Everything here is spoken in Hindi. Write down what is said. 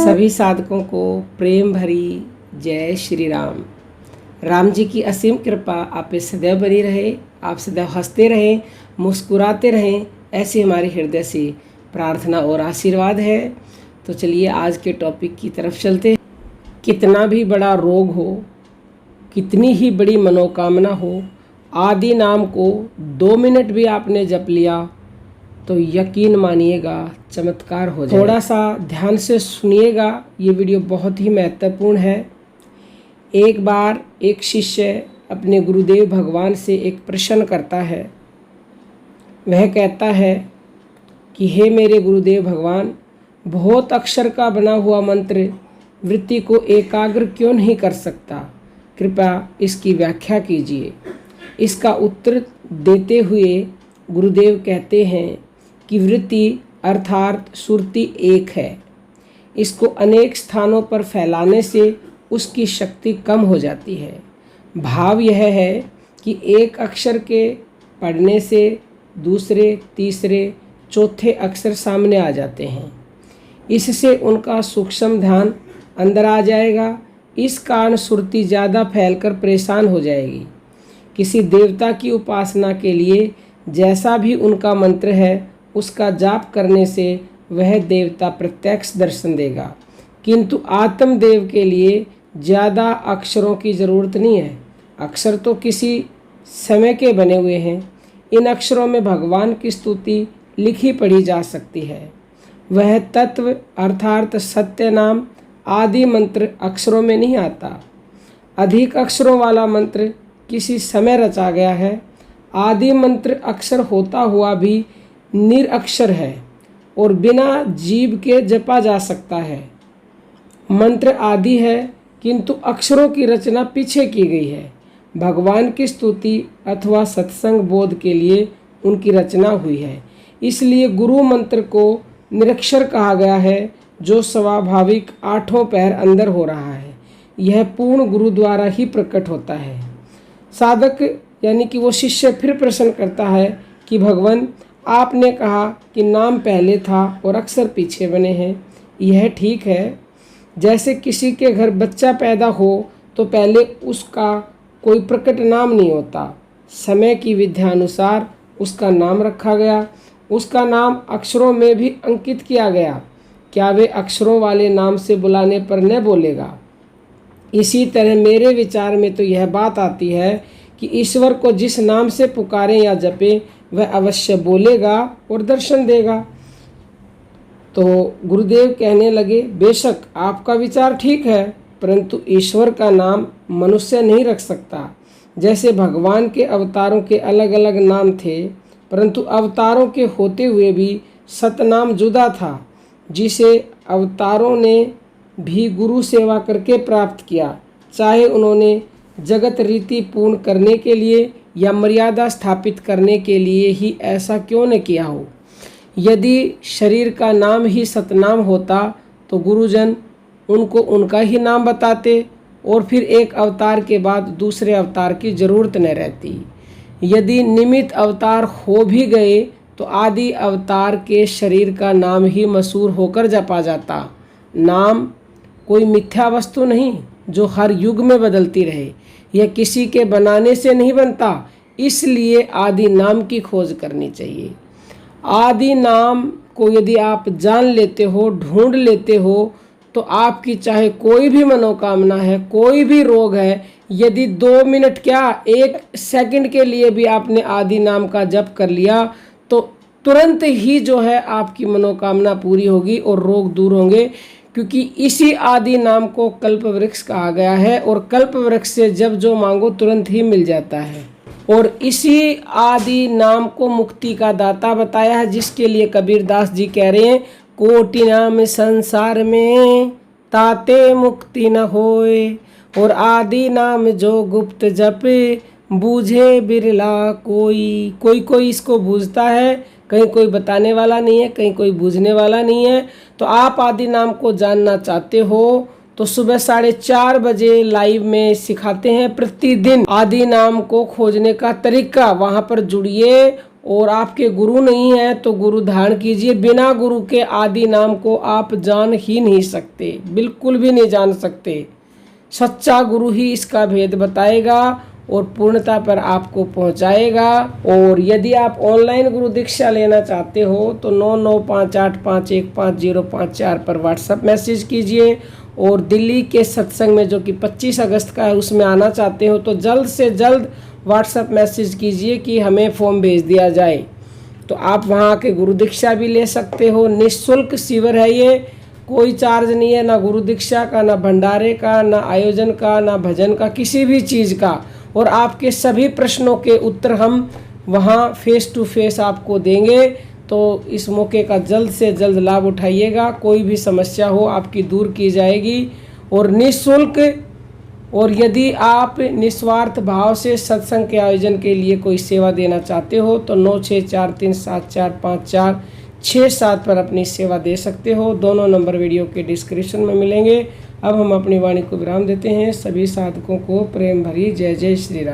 सभी साधकों को प्रेम भरी जय श्री राम। राम जी की असीम कृपा आप पे सदैव बनी रहे, आप सदैव हंसते रहें, मुस्कुराते रहें, ऐसी हमारे हृदय से प्रार्थना और आशीर्वाद है। तो चलिए आज के टॉपिक की तरफ चलते हैं। कितना भी बड़ा रोग हो, कितनी ही बड़ी मनोकामना हो, आदि नाम को 2 मिनट भी आपने जप लिया तो यकीन मानिएगा चमत्कार हो जाएगा। थोड़ा सा ध्यान से सुनिएगा, ये वीडियो बहुत ही महत्वपूर्ण है। एक बार एक शिष्य अपने गुरुदेव भगवान से एक प्रश्न करता है। वह कहता है कि हे मेरे गुरुदेव भगवान, बहुत अक्षर का बना हुआ मंत्र वृत्ति को एकाग्र क्यों नहीं कर सकता? कृपया इसकी व्याख्या कीजिए। इसका उत्तर देते हुए गुरुदेव कहते हैं कि वृत्ति अर्थात सुरति एक है। इसको अनेक स्थानों पर फैलाने से उसकी शक्ति कम हो जाती है। भाव यह है कि एक अक्षर के पढ़ने से दूसरे, तीसरे, चौथे अक्षर सामने आ जाते हैं। इससे उनका सूक्ष्म ध्यान अंदर आ जाएगा। इस कारण सुरति ज़्यादा फैलकर परेशान हो जाएगी। किसी देवता की उपासना के लिए जैसा भी उनका मंत्र है उसका जाप करने से वह देवता प्रत्यक्ष दर्शन देगा, किंतु आत्मदेव के लिए ज़्यादा अक्षरों की ज़रूरत नहीं है। अक्षर तो किसी समय के बने हुए हैं। इन अक्षरों में भगवान की स्तुति लिखी पढ़ी जा सकती है। वह तत्व अर्थात सत्य नाम आदि मंत्र अक्षरों में नहीं आता। अधिक अक्षरों वाला मंत्र किसी समय रचा गया है। आदि मंत्र अक्षर होता हुआ भी निरअक्षर है और बिना जीव के जपा जा सकता है। मंत्र आदि है किंतु अक्षरों की रचना पीछे की गई है। भगवान की स्तुति अथवा सत्संग बोध के लिए उनकी रचना हुई है। इसलिए गुरु मंत्र को निरक्षर कहा गया है, जो स्वाभाविक आठों पैर अंदर हो रहा है। यह पूर्ण गुरु द्वारा ही प्रकट होता है। साधक यानी कि वो शिष्य फिर प्रश्न करता है कि भगवान, आपने कहा कि नाम पहले था और अक्षर पीछे बने हैं। यह ठीक है। जैसे किसी के घर बच्चा पैदा हो तो पहले उसका कोई प्रकट नाम नहीं होता, समय की विद्यानुसार उसका नाम रखा गया, उसका नाम अक्षरों में भी अंकित किया गया। क्या वे अक्षरों वाले नाम से बुलाने पर न बोलेगा? इसी तरह मेरे विचार में तो यह बात आती है कि ईश्वर को जिस नाम से पुकारें या जपें वह अवश्य बोलेगा और दर्शन देगा। तो गुरुदेव कहने लगे, बेशक आपका विचार ठीक है, परंतु ईश्वर का नाम मनुष्य नहीं रख सकता। जैसे भगवान के अवतारों के अलग अलग नाम थे, परंतु अवतारों के होते हुए भी सतनाम जुदा था, जिसे अवतारों ने भी गुरु सेवा करके प्राप्त किया, चाहे उन्होंने जगत रीति पूर्ण करने के लिए या मर्यादा स्थापित करने के लिए ही ऐसा क्यों न किया हो। यदि शरीर का नाम ही सतनाम होता तो गुरुजन उनको उनका ही नाम बताते और फिर एक अवतार के बाद दूसरे अवतार की जरूरत न रहती। यदि निमित्त अवतार हो भी गए तो आदि अवतार के शरीर का नाम ही मशहूर होकर जपा जाता। नाम कोई मिथ्या वस्तु नहीं जो हर युग में बदलती रहे। यह किसी के बनाने से नहीं बनता, इसलिए आदि नाम की खोज करनी चाहिए। आदि नाम को यदि आप जान लेते हो, ढूंढ लेते हो, तो आपकी चाहे कोई भी मनोकामना है, कोई भी रोग है, यदि 2 मिनट क्या 1 सेकंड के लिए भी आपने आदि नाम का जप कर लिया तो तुरंत ही जो है आपकी मनोकामना पूरी होगी और रोग दूर होंगे। क्योंकि इसी आदि नाम को कल्प वृक्ष कहा गया है और कल्प वृक्ष से जब जो मांगो तुरंत ही मिल जाता है। और इसी आदि नाम को मुक्ति का दाता बताया है, जिसके लिए कबीरदास जी कह रहे हैं, कोटि नाम संसार में ताते मुक्ति न होए, और आदि नाम जो गुप्त जपे बूझे बिरला कोई। कोई इसको बूझता है, कहीं कोई बताने वाला नहीं है, कहीं कोई बूझने वाला नहीं है। तो आप आदि नाम को जानना चाहते हो तो सुबह 4:30 बजे लाइव में सिखाते हैं प्रतिदिन आदि नाम को खोजने का तरीका। वहां पर जुड़िए और आपके गुरु नहीं है तो गुरु धारण कीजिए। बिना गुरु के आदि नाम को आप जान ही नहीं सकते, बिल्कुल भी नहीं जान सकते। सच्चा गुरु ही इसका भेद बताएगा और पूर्णता पर आपको पहुंचाएगा। और यदि आप ऑनलाइन गुरु दीक्षा लेना चाहते हो तो 9958515054 पर व्हाट्सएप मैसेज कीजिए। और दिल्ली के सत्संग में जो कि 25 अगस्त का है उसमें आना चाहते हो तो जल्द से जल्द व्हाट्सएप मैसेज कीजिए कि हमें फॉर्म भेज दिया जाए। तो आप वहाँ के गुरु दीक्षा भी ले सकते हो। निःशुल्क शिविर है ये, कोई चार्ज नहीं है, ना गुरु दीक्षा का, ना भंडारे का, ना आयोजन का, ना भजन का, किसी भी चीज़ का। और आपके सभी प्रश्नों के उत्तर हम वहाँ फेस टू फेस आपको देंगे। तो इस मौके का जल्द से जल्द लाभ उठाइएगा। कोई भी समस्या हो आपकी दूर की जाएगी और निःशुल्क। और यदि आप निस्वार्थ भाव से सत्संग के आयोजन के लिए कोई सेवा देना चाहते हो तो 9643745467 पर अपनी सेवा दे सकते हो। दोनों नंबर वीडियो के डिस्क्रिप्शन में मिलेंगे। अब हम अपनी वाणी को विराम देते हैं। सभी साधकों को प्रेम भरी जय जय श्री राम।